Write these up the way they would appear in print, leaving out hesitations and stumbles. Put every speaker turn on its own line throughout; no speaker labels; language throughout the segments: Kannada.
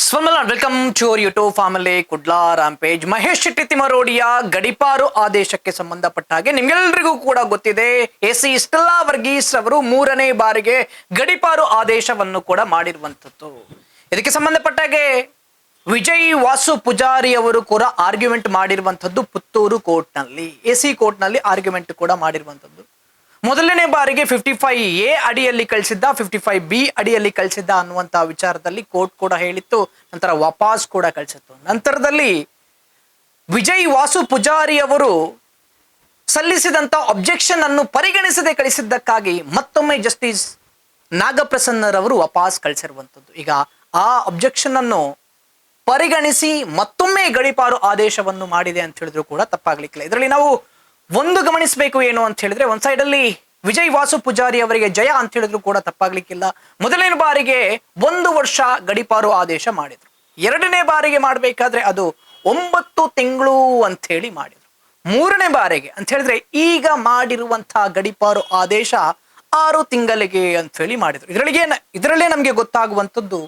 Swamal, welcome to your YouTube family. Kudla rampage Mahesh Shetty ತಿಮರೋಡಿಯ ಗಡಿಪಾರು ಆದೇಶಕ್ಕೆ ಸಂಬಂಧಪಟ್ಟ ಹಾಗೆ ನಿಮ್ಗೆಲ್ಲರಿಗೂ ಕೂಡ ಗೊತ್ತಿದೆ ಎಸಿ ಸ್ಟೆಲ್ಲಾ ವರ್ಗೀಸ್ ಅವರು 3ನೇ ಬಾರಿಗೆ ಗಡಿಪಾರು ಆದೇಶವನ್ನು ಕೂಡ ಮಾಡಿರುವಂತದ್ದು. ಇದಕ್ಕೆ ಸಂಬಂಧಪಟ್ಟ ಹಾಗೆ ವಿಜಯ್ ವಾಸು ಪೂಜಾರಿ ಅವರು ಕೂಡ ಆರ್ಗ್ಯುಮೆಂಟ್ ಮಾಡಿರುವಂತದ್ದು ಪುತ್ತೂರು ಕೋರ್ಟ್ ನಲ್ಲಿ, ಎಸಿ ಕೋರ್ಟ್ ನಲ್ಲಿ ಆರ್ಗ್ಯುಮೆಂಟ್ ಕೂಡ ಮಾಡಿರುವಂತದ್ದು. ಮೊದಲನೇ ಬಾರಿಗೆ 55A ಅಡಿಯಲ್ಲಿ ಕಳಿಸಿದ್ದ, 55B ಅಡಿಯಲ್ಲಿ ಕಳಿಸಿದ್ದ ಅನ್ನುವಂತ ವಿಚಾರದಲ್ಲಿ ಕೋರ್ಟ್ ಕೂಡ ಹೇಳಿತ್ತು. ನಂತರ ವಾಪಸ್ ಕೂಡ ಕಳಿಸಿತ್ತು. ನಂತರದಲ್ಲಿ ವಿಜಯ್ ವಾಸು ಪೂಜಾರಿ ಅವರು ಸಲ್ಲಿಸಿದಂತ ಅಬ್ಜೆಕ್ಷನ್ ಅನ್ನು ಪರಿಗಣಿಸದೆ ಕಳಿಸಿದ್ದಕ್ಕಾಗಿ ಮತ್ತೊಮ್ಮೆ ಜಸ್ಟಿಸ್ ನಾಗಪ್ರಸನ್ನರವರು ವಾಪಸ್ ಕಳಿಸಿರುವಂತದ್ದು. ಈಗ ಆ ಅಬ್ಜೆಕ್ಷನ್ ಅನ್ನು ಪರಿಗಣಿಸಿ ಮತ್ತೊಮ್ಮೆ ಗಡಿಪಾರು ಆದೇಶವನ್ನು ಮಾಡಿದೆ ಅಂತ ಹೇಳಿದ್ರು ಕೂಡ ತಪ್ಪಾಗ್ಲಿಕ್ಕಿಲ್ಲ. ಇದರಲ್ಲಿ ನಾವು ಒಂದು ಗಮನಿಸಬೇಕು ಏನು ಅಂತ ಹೇಳಿದ್ರೆ, ಒಂದ್ ಸೈಡ್ ಅಲ್ಲಿ ವಿಜಯ್ ವಾಸು ಪೂಜಾರಿ ಅವರಿಗೆ ಜಯ ಅಂತ ಹೇಳಿದ್ರು ಕೂಡ ತಪ್ಪಾಗ್ಲಿಕ್ಕಿಲ್ಲ. ಮೊದಲನೇ ಬಾರಿಗೆ 1 ವರ್ಷ ಗಡಿಪಾರು ಆದೇಶ ಮಾಡಿದ್ರು. 2ನೇ ಬಾರಿಗೆ ಮಾಡ್ಬೇಕಾದ್ರೆ ಅದು 9 ತಿಂಗಳು ಅಂತ ಹೇಳಿ ಮಾಡಿದ್ರು. 3ನೇ ಬಾರಿಗೆ ಅಂತ ಹೇಳಿದ್ರೆ ಈಗ ಮಾಡಿರುವಂತಹ ಗಡಿಪಾರು ಆದೇಶ 6 ತಿಂಗಳಿಗೆ ಅಂತ ಹೇಳಿ ಮಾಡಿದ್ರು. ಇದರಲ್ಲೇ ನಮ್ಗೆ ಗೊತ್ತಾಗುವಂಥದ್ದು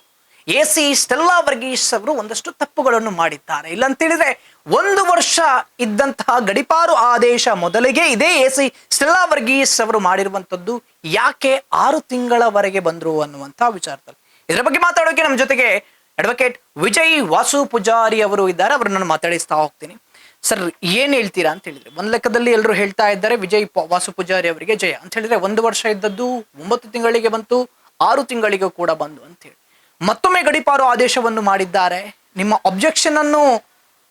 ಎಸಿ ಸ್ಟೆಲ್ಲಾ ವರ್ಗೀಸ್ ಅವರು ಒಂದಷ್ಟು ತಪ್ಪುಗಳನ್ನು ಮಾಡಿದ್ದಾರೆ. ಇಲ್ಲ ಅಂತ ಹೇಳಿದ್ರೆ 1 ವರ್ಷ ಇದ್ದಂತಹ ಗಡಿಪಾರು ಆದೇಶ ಮೊದಲಿಗೆ ಇದೇ ಎಸಿ ಸ್ಟೆಲ್ಲಾ ವರ್ಗೀಸ್ ಅವರು ಮಾಡಿರುವಂತದ್ದು ಯಾಕೆ 6 ತಿಂಗಳವರೆಗೆ ಬಂದ್ರು ಅನ್ನುವಂತಹ ವಿಚಾರದಲ್ಲಿ. ಇದರ ಬಗ್ಗೆ ಮಾತಾಡೋಕೆ ನಮ್ಮ ಜೊತೆಗೆ ಅಡ್ವೊಕೇಟ್ ವಿಜಯ್ ವಾಸು ಪೂಜಾರಿ ಅವರು ಇದ್ದಾರೆ. ಅವರನ್ನು ಮಾತಾಡಿಸ್ತಾ ಹೋಗ್ತೀನಿ. ಸರ್, ಏನ್ ಹೇಳ್ತೀರಾ ಅಂತ ಹೇಳಿದ್ರೆ, ಒಂದ್ ಲೆಕ್ಕದಲ್ಲಿ ಎಲ್ಲರೂ ಹೇಳ್ತಾ ಇದ್ದಾರೆ ವಿಜಯ್ ವಾಸು ಪೂಜಾರಿ ಅವರಿಗೆ ಜಯ ಅಂತ ಹೇಳಿದ್ರೆ 1 ವರ್ಷ ಇದ್ದದ್ದು 9 ತಿಂಗಳಿಗೆ ಬಂತು, 6 ತಿಂಗಳಿಗೂ ಕೂಡ ಬಂದು ಅಂತ ಹೇಳಿ ಮತ್ತೊಮ್ಮೆ ಗಡಿಪಾರು ಆದೇಶವನ್ನು ಮಾಡಿದ್ದಾರೆ. ನಿಮ್ಮ ಅಬ್ಜೆಕ್ಷನ್ ಅನ್ನು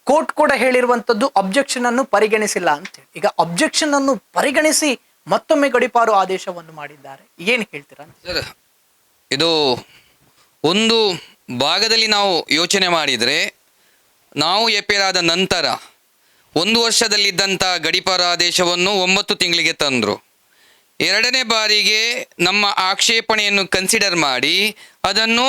ಕೋರ್ಟ್ ಕೂಡ ಹೇಳಿರುವಂತದ್ದು ಅಬ್ಜೆಕ್ಷನ್ ಅನ್ನು ಪರಿಗಣಿಸಿಲ್ಲ ಅಂತ ಹೇಳಿ. ಈಗ ಅಬ್ಜೆಕ್ಷನ್ ಅನ್ನು ಪರಿಗಣಿಸಿ ಮತ್ತೊಮ್ಮೆ ಗಡಿಪಾರು ಆದೇಶವನ್ನು ಮಾಡಿದ್ದಾರೆ. ಏನ್ ಹೇಳ್ತೀರಾ
ಸರ್? ಇದು ಒಂದು ಭಾಗದಲ್ಲಿ ನಾವು ಯೋಚನೆ ಮಾಡಿದರೆ, ನಾವು ಎಪೇರ್ ಆದ ನಂತರ 1 ವರ್ಷದಲ್ಲಿದ್ದಂಥ ಗಡಿಪಾರು ಆದೇಶವನ್ನು 9 ತಿಂಗಳಿಗೆ ತಂದರು. 2ನೇ ಬಾರಿಗೆ ನಮ್ಮ ಆಕ್ಷೇಪಣೆಯನ್ನು ಕನ್ಸಿಡರ್ ಮಾಡಿ ಅದನ್ನು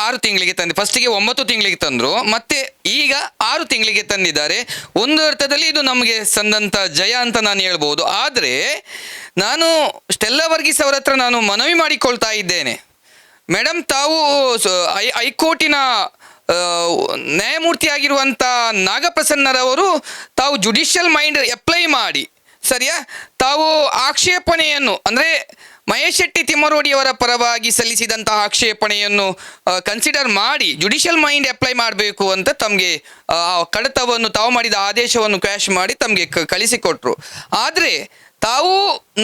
6 ತಿಂಗಳಿಗೆ ತಂದೆ. ಫಸ್ಟಿಗೆ 9 ತಿಂಗಳಿಗೆ ತಂದರು, ಮತ್ತೆ ಈಗ 6 ತಿಂಗಳಿಗೆ ತಂದಿದ್ದಾರೆ. ಒಂದು ಅರ್ಥದಲ್ಲಿ ಇದು ನಮಗೆ ಸಂದಂಥ ಜಯ ಅಂತ ನಾನು ಹೇಳ್ಬೋದು. ಆದರೆ ನಾನು ಸ್ಟೆಲ್ಲಾ ವರ್ಗೀಸ್ ಅವರ ಹತ್ರ ನಾನು ಮನವಿ ಮಾಡಿಕೊಳ್ತಾ ಇದ್ದೇನೆ, ಮೇಡಮ್, ತಾವು ಹೈಕೋರ್ಟಿನ ನ್ಯಾಯಮೂರ್ತಿಯಾಗಿರುವಂಥ ನಾಗಪ್ರಸನ್ನರವರು ತಾವು ಜುಡಿಷಿಯಲ್ ಮೈಂಡ್ ಅಪ್ಲೈ ಮಾಡಿ, ಸರಿಯಾ, ತಾವು ಆಕ್ಷೇಪಣೆಯನ್ನು ಅಂದರೆ ಮಹೇಶ್ ಶೆಟ್ಟಿ ತಿಮ್ಮರೋಡಿಯವರ ಪರವಾಗಿ ಸಲ್ಲಿಸಿದಂತಹ ಆಕ್ಷೇಪಣೆಯನ್ನು ಕನ್ಸಿಡರ್ ಮಾಡಿ ಜುಡಿಷಿಯಲ್ ಮೈಂಡ್ ಅಪ್ಲೈ ಮಾಡಬೇಕು ಅಂತ ತಮಗೆ ಕಡತವನ್ನು ತಾವು ಮಾಡಿದ ಆದೇಶವನ್ನು ಕ್ಯಾಶ್ ಮಾಡಿ ತಮಗೆ ಕಳಿಸಿಕೊಟ್ರು. ಆದರೆ ತಾವು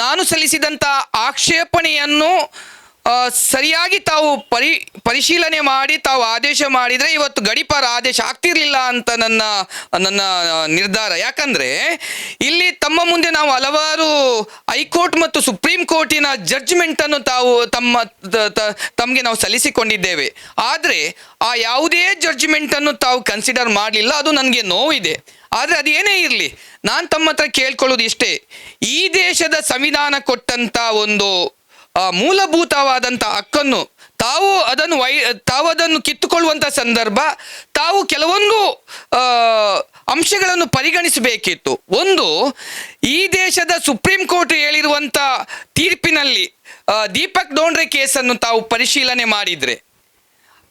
ನಾನು ಸಲ್ಲಿಸಿದಂಥ ಆಕ್ಷೇಪಣೆಯನ್ನು ಸರಿಯಾಗಿ ತಾವು ಪರಿಶೀಲನೆ ಮಾಡಿ ತಾವು ಆದೇಶ ಮಾಡಿದರೆ ಇವತ್ತು ಗಡಿಪಾರ ಆದೇಶ ಆಗ್ತಿರ್ಲಿಲ್ಲ ಅಂತ ನನ್ನ ನಿರ್ಧಾರ. ಯಾಕಂದರೆ ಇಲ್ಲಿ ತಮ್ಮ ಮುಂದೆ ನಾವು ಹಲವಾರು ಹೈಕೋರ್ಟ್ ಮತ್ತು ಸುಪ್ರೀಂ ಕೋರ್ಟಿನ ಜಡ್ಜ್ಮೆಂಟನ್ನು ತಾವು ತಮಗೆ ನಾವು ಸಲ್ಲಿಸಿಕೊಂಡಿದ್ದೇವೆ. ಆದರೆ ಆ ಯಾವುದೇ ಜಡ್ಜ್ಮೆಂಟನ್ನು ತಾವು ಕನ್ಸಿಡರ್ ಮಾಡಲಿಲ್ಲ. ಅದು ನನಗೆ ನೋವಿದೆ. ಆದರೆ ಅದೇನೇ ಇರಲಿ, ನಾನು ತಮ್ಮ ಹತ್ರ ಕೇಳ್ಕೊಳ್ಳೋದು ಇಷ್ಟೇ, ಈ ದೇಶದ ಸಂವಿಧಾನ ಕೊಟ್ಟಂಥ ಒಂದು ಮೂಲಭೂತವಾದಂಥ ಹಕ್ಕನ್ನು ತಾವು ಅದನ್ನು ಕಿತ್ತುಕೊಳ್ಳುವಂಥ ಸಂದರ್ಭ ತಾವು ಕೆಲವೊಂದು ಅಂಶಗಳನ್ನು ಪರಿಗಣಿಸಬೇಕಿತ್ತು. ಒಂದು, ಈ ದೇಶದ ಸುಪ್ರೀಂ ಕೋರ್ಟ್ ಹೇಳಿರುವಂಥ ತೀರ್ಪಿನಲ್ಲಿ ದೀಪಕ್ ಡೋಂಡ್ರೆ ಕೇಸನ್ನು ತಾವು ಪರಿಶೀಲನೆ ಮಾಡಿದರೆ,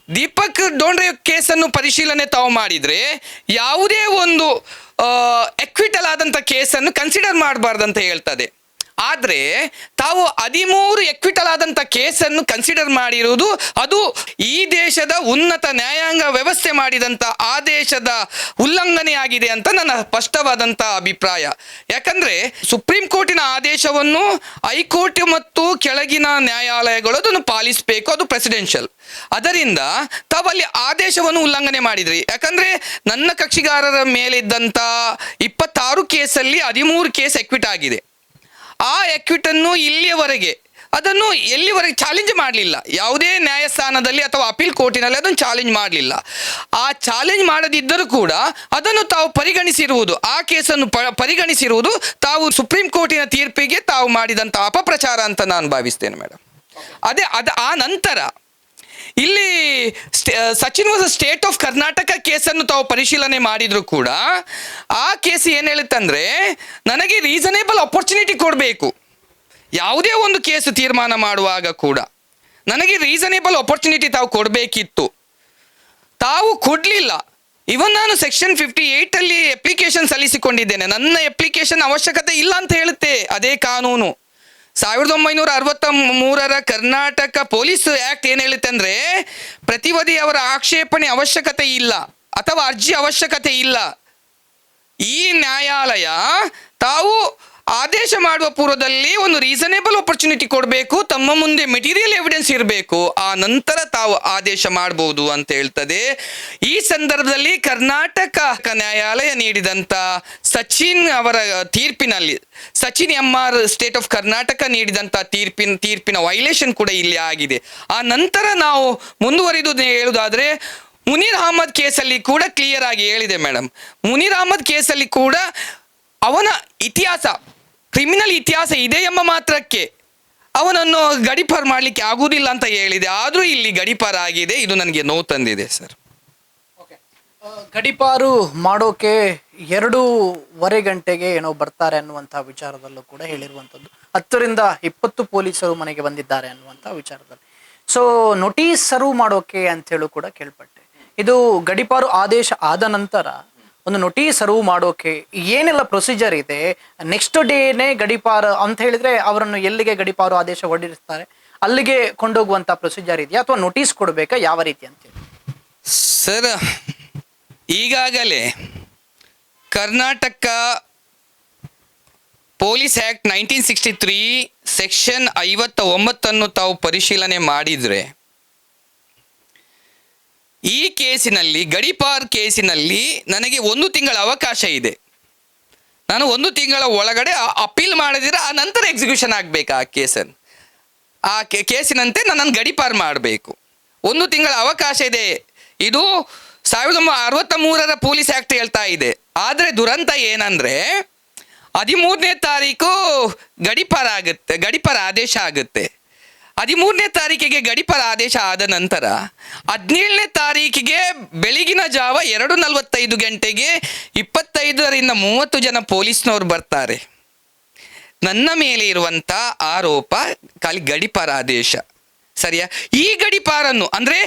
ದೀಪಕ್ ಡೋಂಡ್ರೆ ಕೇಸನ್ನು ಪರಿಶೀಲನೆ ತಾವು ಮಾಡಿದರೆ ಯಾವುದೇ ಒಂದು ಎಕ್ವಿಟಲ್ ಆದಂಥ ಕೇಸನ್ನು ಕನ್ಸಿಡರ್ ಮಾಡಬಾರ್ದಂತ ಹೇಳ್ತದೆ. ಆದರೆ ತಾವು 13 ಎಕ್ವಿಟಲ್ ಆದಂಥ ಕೇಸನ್ನು ಕನ್ಸಿಡರ್ ಮಾಡಿರುವುದು ಅದು ಈ ದೇಶದ ಉನ್ನತ ನ್ಯಾಯಾಂಗ ವ್ಯವಸ್ಥೆ ಮಾಡಿದಂಥ ಆದೇಶದ ಉಲ್ಲಂಘನೆಯಾಗಿದೆ ಅಂತ ನನ್ನ ಸ್ಪಷ್ಟವಾದಂಥ ಅಭಿಪ್ರಾಯ. ಯಾಕಂದರೆ ಸುಪ್ರೀಂ ಕೋರ್ಟಿನ ಆದೇಶವನ್ನು ಹೈಕೋರ್ಟ್ ಮತ್ತು ಕೆಳಗಿನ ನ್ಯಾಯಾಲಯಗಳು ಅದನ್ನು ಪಾಲಿಸಬೇಕು, ಅದು ಪ್ರೆಸಿಡೆನ್ಷಿಯಲ್. ಅದರಿಂದ ತಾವು ಅಲ್ಲಿ ಆದೇಶವನ್ನು ಉಲ್ಲಂಘನೆ ಮಾಡಿದ್ರಿ. ಯಾಕಂದರೆ ನನ್ನ ಕಕ್ಷಿಗಾರರ ಮೇಲಿದ್ದಂಥ 26 ಕೇಸಲ್ಲಿ 13 ಕೇಸ್ ಎಕ್ವಿಟ್ ಆಗಿದೆ. ಆ ಎಕ್ವಿಟನ್ನು ಎಲ್ಲಿವರೆಗೆ ಚಾಲೆಂಜ್ ಮಾಡಲಿಲ್ಲ. ಯಾವುದೇ ನ್ಯಾಯಸ್ಥಾನದಲ್ಲಿ ಅಥವಾ ಅಪೀಲ್ ಕೋರ್ಟಿನಲ್ಲಿ ಅದನ್ನು ಚಾಲೆಂಜ್ ಮಾಡಲಿಲ್ಲ. ಆ ಚಾಲೆಂಜ್ ಮಾಡದಿದ್ದರೂ ಕೂಡ ಅದನ್ನು ತಾವು ಪರಿಗಣಿಸಿರುವುದು, ಆ ಕೇಸನ್ನು ಪರಿಗಣಿಸಿರುವುದು ತಾವು ಸುಪ್ರೀಂ ಕೋರ್ಟಿನ ತೀರ್ಪಿಗೆ ತಾವು ಮಾಡಿದಂಥ ಅಪಪ್ರಚಾರ ಅಂತ ನಾನು ಭಾವಿಸ್ತೇನೆ ಮೇಡಮ್. ಆ ನಂತರ ಇಲ್ಲಿ Sachin was state of Karnataka ಕೇಸನ್ನು ತಾವು ಪರಿಶೀಲನೆ ಮಾಡಿದ್ರು ಕೂಡ ಆ ಕೇಸ್ ಏನು ಹೇಳುತ್ತಂದ್ರೆ, ನನಗೆ ರೀಸನೇಬಲ್ ಅಪರ್ಚುನಿಟಿ ಕೊಡಬೇಕು. ಯಾವುದೇ ಒಂದು ಕೇಸು ತೀರ್ಮಾನ ಮಾಡುವಾಗ ಕೂಡ ನನಗೆ ರೀಸನೇಬಲ್ ಅಪರ್ಚುನಿಟಿ ತಾವು ಕೊಡಬೇಕಿತ್ತು. ತಾವು ಕೊಡಲಿಲ್ಲ. ಇವನ್ ನಾನು ಸೆಕ್ಷನ್ 58 ಅಲ್ಲಿ ಅಪ್ಲಿಕೇಶನ್ ಸಲ್ಲಿಸಿಕೊಂಡಿದ್ದೇನೆ. ನನ್ನ ಅಪ್ಲಿಕೇಶನ್ ಅವಶ್ಯಕತೆ ಇಲ್ಲ ಅಂತ ಹೇಳುತ್ತೆ ಅದೇ ಕಾನೂನು. 1963 ಕರ್ನಾಟಕ ಪೊಲೀಸ್ ಆಕ್ಟ್ ಏನ್ ಹೇಳುತ್ತೆ ಅಂದ್ರೆ, ಪ್ರತಿವಾದಿಯವರ ಆಕ್ಷೇಪಣೆ ಅವಶ್ಯಕತೆ ಇಲ್ಲ ಅಥವಾ ಅರ್ಜಿ ಅವಶ್ಯಕತೆ ಇಲ್ಲ. ಈ ನ್ಯಾಯಾಲಯ ತಾವು ಆದೇಶ ಮಾಡುವ ಪೂರ್ವದಲ್ಲಿ ಒಂದು ರೀಸನೇಬಲ್ ಆಪರ್ಚುನಿಟಿ ಕೊಡಬೇಕು, ತಮ್ಮ ಮುಂದೆ ಮೆಟೀರಿಯಲ್ ಎವಿಡೆನ್ಸ್ ಇರಬೇಕು, ಆ ನಂತರ ತಾವು ಆದೇಶ ಮಾಡಬಹುದು ಅಂತ ಹೇಳ್ತದೆ. ಈ ಸಂದರ್ಭದಲ್ಲಿ ಕರ್ನಾಟಕ ನ್ಯಾಯಾಲಯ ನೀಡಿದಂತ ಸಚಿನ್ ಅವರ ತೀರ್ಪಿನಲ್ಲಿ, Sachin MR state of Karnataka ನೀಡಿದಂತ ತೀರ್ಪಿನ ವೈಲೇಷನ್ ಕೂಡ ಇಲ್ಲಿ ಆಗಿದೆ. ಆ ನಂತರ ನಾವು ಮುಂದುವರಿದು ಹೇಳುವುದಾದ್ರೆ, ಮುನೀರ್ ಅಹಮದ್ ಕೇಸಲ್ಲಿ ಕೂಡ ಕ್ಲಿಯರ್ ಆಗಿ ಹೇಳಿದೆ ಮೇಡಮ್. ಮುನೀರ್ ಅಹಮದ್ ಕೇಸಲ್ಲಿ ಕೂಡ ಅವನ ಇತಿಹಾಸ, ಕ್ರಿಮಿನಲ್ ಇತಿಹಾಸ ಇದೆ ಎಂಬ ಮಾತ್ರಕ್ಕೆ ಅವನನ್ನು ಗಡೀಪಾರು ಮಾಡಲಿಕ್ಕೆ ಆಗುವುದಿಲ್ಲ ಅಂತ ಹೇಳಿದೆ. ಆದರೂ ಇಲ್ಲಿ ಗಡೀಪಾರು ಆಗಿದೆ. ಇದು ನನಗೆ ನೋವು ತಂದಿದೆ ಸರ್.
ಗಡೀಪಾರು ಮಾಡೋಕೆ 2.5 ಗಂಟೆಗೆ ಏನೋ ಬರ್ತಾರೆ ಅನ್ನುವಂಥ ವಿಚಾರದಲ್ಲೂ ಕೂಡ ಹೇಳಿರುವಂಥದ್ದು. 10 ರಿಂದ 20 ಪೊಲೀಸರು ಮನೆಗೆ ಬಂದಿದ್ದಾರೆ ಅನ್ನುವಂಥ ವಿಚಾರದಲ್ಲಿ. ಸೊ ನೋಟಿಸ್ ಸರ್ವ್ ಮಾಡೋಕೆ ಅಂತ ಹೇಳಿ ಕೂಡ ಕೇಳ್ಪಟ್ಟೆ. ಇದು ಗಡೀಪಾರು ಆದೇಶ ಆದ ನಂತರ ಒಂದು ನೋಟಿಸ್ ಸರ್ವ್ ಮಾಡೋಕೆ ಏನೆಲ್ಲ ಪ್ರೊಸೀಜರ್ ಇದೆ? ನೆಕ್ಸ್ಟ್ ಡೇನೇ ಗಡೀಪಾರು ಅಂತ ಹೇಳಿದ್ರೆ ಅವರನ್ನು ಎಲ್ಲಿಗೆ ಗಡೀಪಾರು ಆದೇಶ ಹೊರಡಿಸ್ತಾರೆ ಅಲ್ಲಿಗೆ ಕೊಂಡೋಗುವಂತ ಪ್ರೊಸೀಜರ್ ಇದೆಯಾ ಅಥವಾ ನೋಟಿಸ್ ಕೊಡಬೇಕಾ, ಯಾವ ರೀತಿ ಅಂತೇಳಿ?
ಸರ್, ಈಗಾಗಲೇ ಕರ್ನಾಟಕ ಪೊಲೀಸ್ ಆಕ್ಟ್ 1963 ಸೆಕ್ಷನ್ 59 ತಾವು ಪರಿಶೀಲನೆ ಮಾಡಿದ್ರೆ, ಈ ಕೇಸಿನಲ್ಲಿ, ಗಡೀಪಾರ್ ಕೇಸಿನಲ್ಲಿ ನನಗೆ 1 ತಿಂಗಳ ಅವಕಾಶ ಇದೆ. ನಾನು 1 ತಿಂಗಳ ಒಳಗಡೆ ಅಪೀಲ್ ಮಾಡಿದ್ರೆ ಆ ನಂತರ ಎಕ್ಸಿಕ್ಯೂಷನ್ ಆಗಬೇಕು ಆ ಕೇಸನ್ನು. ಆ ಕೇಸಿನಂತೆ ನನ್ನನ್ನು ಗಡೀಪಾರ್ ಮಾಡಬೇಕು. 1 ತಿಂಗಳ ಅವಕಾಶ ಇದೆ. ಇದು 1963 ಪೊಲೀಸ್ ಆಕ್ಟ್ ಹೇಳ್ತಾ ಇದೆ. ಆದರೆ ದುರಂತ ಏನಂದ್ರೆ, 13ನೇ ತಾರೀಕು ಗಡೀಪಾರ ಆದೇಶ ಆಗುತ್ತೆ. 13ನೇ ತಾರೀಕಿಗೆ ಗಡೀಪಾರ ಆದೇಶ ಆದ ನಂತರ 17ನೇ ತಾರೀಕಿಗೆ ಬೆಳಗಿನ ಜಾವ 2:45 ಗಂಟೆಗೆ 25 ರಿಂದ 30 ಜನ ಪೊಲೀಸ್ನವರು ಬರ್ತಾರೆ. ನನ್ನ ಮೇಲೆ ಇರುವಂತ ಆರೋಪ ಖಾಲಿ ಗಡೀಪಾರ ಆದೇಶ, ಸರಿಯಾ? ಈ ಗಡೀಪಾರನ್ನು ಅಂದ್ರೆ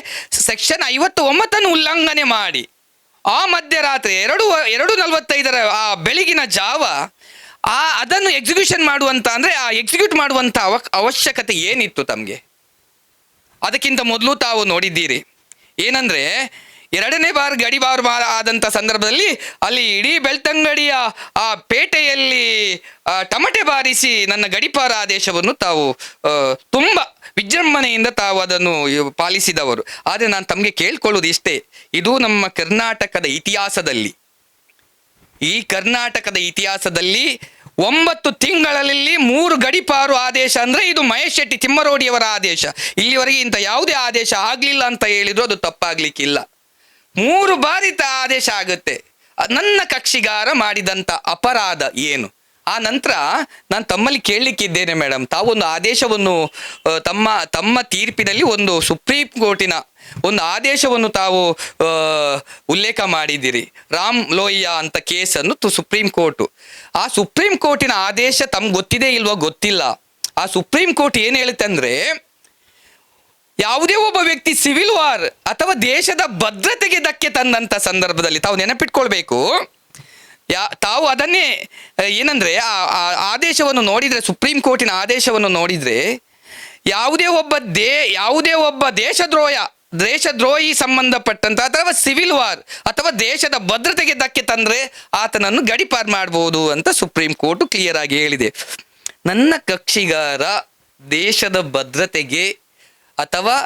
ಸೆಕ್ಷನ್ 59 ಉಲ್ಲಂಘನೆ ಮಾಡಿ ಆ ಮಧ್ಯರಾತ್ರಿ 2:45 ಆ ಬೆಳಗಿನ ಜಾವ ಅದನ್ನು ಎಕ್ಸಿಕ್ಯೂಷನ್ ಮಾಡುವಂತ ಅಂದ್ರೆ ಆ ಎಕ್ಸಿಕ್ಯೂಟ್ ಮಾಡುವಂತ ಅವಶ್ಯಕತೆ ಏನಿತ್ತು ತಮಗೆ? ಅದಕ್ಕಿಂತ ಮೊದಲು ತಾವು ನೋಡಿದ್ದೀರಿ ಏನಂದ್ರೆ, 2ನೇ ಬಾರಿ ಗಡೀಪಾರು ಆದಂತ ಸಂದರ್ಭದಲ್ಲಿ ಅಲ್ಲಿ ಇಡೀ ಬೆಳ್ತಂಗಡಿಯ ಆ ಪೇಟೆಯಲ್ಲಿ ಟಮಟೆ ಬಾರಿಸಿ ನನ್ನ ಗಡೀಪಾರ ಆದೇಶವನ್ನು ತಾವು ತುಂಬಾ ವಿಜೃಂಭಣೆಯಿಂದ ತಾವು ಅದನ್ನು ಪಾಲಿಸಿದವರು. ಆದರೆ ನಾನು ತಮಗೆ ಕೇಳ್ಕೊಳ್ಳೋದು ಇಷ್ಟೇ, ಇದು ನಮ್ಮ ಕರ್ನಾಟಕದ ಇತಿಹಾಸದಲ್ಲಿ, ಈ ಕರ್ನಾಟಕದ ಇತಿಹಾಸದಲ್ಲಿ 9 ತಿಂಗಳಲ್ಲಿ 3 ಗಡೀಪಾರು ಆದೇಶ ಅಂದ್ರೆ ಇದು ಮಹೇಶ್ ಶೆಟ್ಟಿ ತಿಮ್ಮರೋಡಿಯವರ ಆದೇಶ. ಇಲ್ಲಿವರೆಗೆ ಇಂಥ ಯಾವುದೇ ಆದೇಶ ಆಗ್ಲಿಲ್ಲ ಅಂತ ಹೇಳಿದ್ರು ಅದು ತಪ್ಪಾಗ್ಲಿಕ್ಕಿಲ್ಲ. 3 ಬಾರಿ ಆದೇಶ ಆಗುತ್ತೆ. ನನ್ನ ಕಕ್ಷಿಗಾರ ಮಾಡಿದಂತ ಅಪರಾಧ ಏನು? ಆ ನಂತರ ನಾನು ತಮ್ಮಲ್ಲಿ ಕೇಳಲಿಕ್ಕಿದ್ದೇನೆ ಮೇಡಮ್, ತಾವೊಂದು ಆದೇಶವನ್ನು ತಮ್ಮ ತೀರ್ಪಿನಲ್ಲಿ ಒಂದು ಸುಪ್ರೀಂ ಕೋರ್ಟಿನ ಒಂದು ಆದೇಶವನ್ನು ತಾವು ಉಲ್ಲೇಖ ಮಾಡಿದ್ದೀರಿ. ರಾಮ್ ಲೋಹಿಯಾ ಅಂತ ಕೇಸನ್ನು ಸುಪ್ರೀಂ ಕೋರ್ಟ್, ಆ ಸುಪ್ರೀಂ ಕೋರ್ಟಿನ ಆದೇಶ ತಮ್ಗೆ ಗೊತ್ತಿದೆ ಇಲ್ವೋ ಗೊತ್ತಿಲ್ಲ. ಆ ಸುಪ್ರೀಂ ಕೋರ್ಟ್ ಏನು ಹೇಳುತ್ತೆ ಅಂದ್ರೆ, ಯಾವುದೇ ಒಬ್ಬ ವ್ಯಕ್ತಿ ಸಿವಿಲ್ ವಾರ್ ಅಥವಾ ದೇಶದ ಭದ್ರತೆಗೆ ಧಕ್ಕೆ ತಂದಂತ ಸಂದರ್ಭದಲ್ಲಿ ತಾವು ನೆನಪಿಟ್ಕೊಳ್ಬೇಕು, ತಾವು ಅದನ್ನೇ ಏನಂದ್ರೆ ಆ ಆದೇಶವನ್ನು ನೋಡಿದ್ರೆ, ಸುಪ್ರೀಂ ಕೋರ್ಟಿನ ಆದೇಶವನ್ನು ನೋಡಿದ್ರೆ, ಯಾವುದೇ ಒಬ್ಬ ದೇಶದ್ರೋಹಿ ಸಂಬಂಧಪಟ್ಟಂತ ಅಥವಾ ಸಿವಿಲ್ ವಾರ್ ಅಥವಾ ದೇಶದ ಭದ್ರತೆಗೆ ಧಕ್ಕೆ ತಂದ್ರೆ ಆತನನ್ನು ಗಡೀಪಾರು ಮಾಡಬಹುದು ಅಂತ ಸುಪ್ರೀಂ ಕೋರ್ಟ್ ಕ್ಲಿಯರ್ ಆಗಿ ಹೇಳಿದೆ. ನನ್ನ ಕಕ್ಷಿಗಾರ ದೇಶದ ಭದ್ರತೆಗೆ ಅಥವಾ